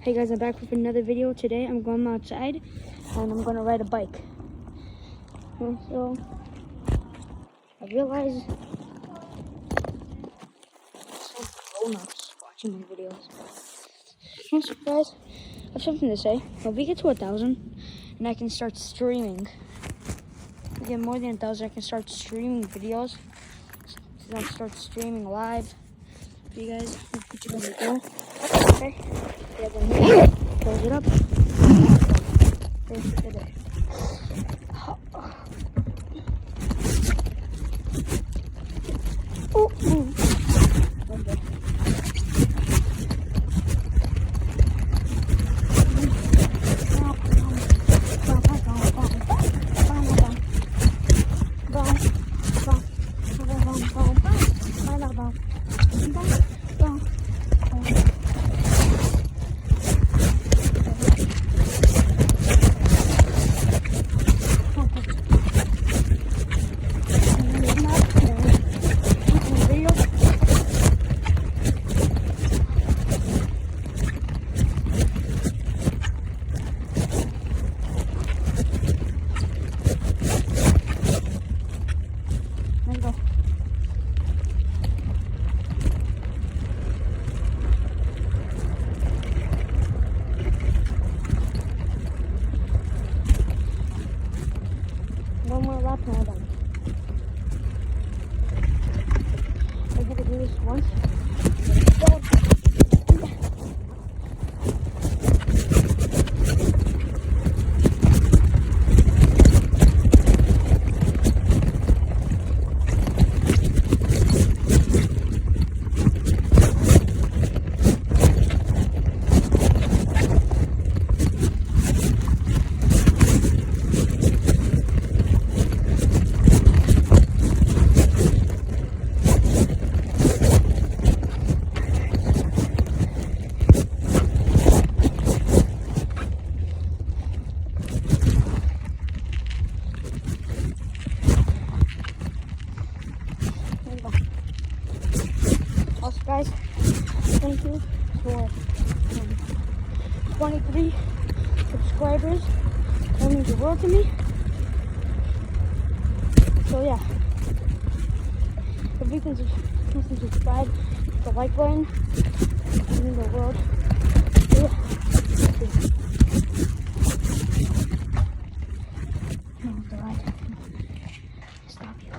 Hey guys, I'm back with another video. Today I'm going outside and I'm gonna ride a bike. So I realized some grown-ups watching my videos. I'm surprised. I have something to say. When we get to 1,000 and I can start streaming. If we get more than 1,000, I can start streaming videos. So I'll start streaming live for you guys. I'll put you on the go. Okay. Yeah, then here. Close it up. There. Oh, okay. Let's go. One more lap and I'm done. I'm gonna do this once. Go. Also, guys, thank you for 23 subscribers. That means the world to me. So yeah, if you can subscribe, hit the like button. It means the world. So yeah. The light. Stop you.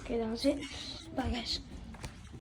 Okay, that was it. Bye, guys.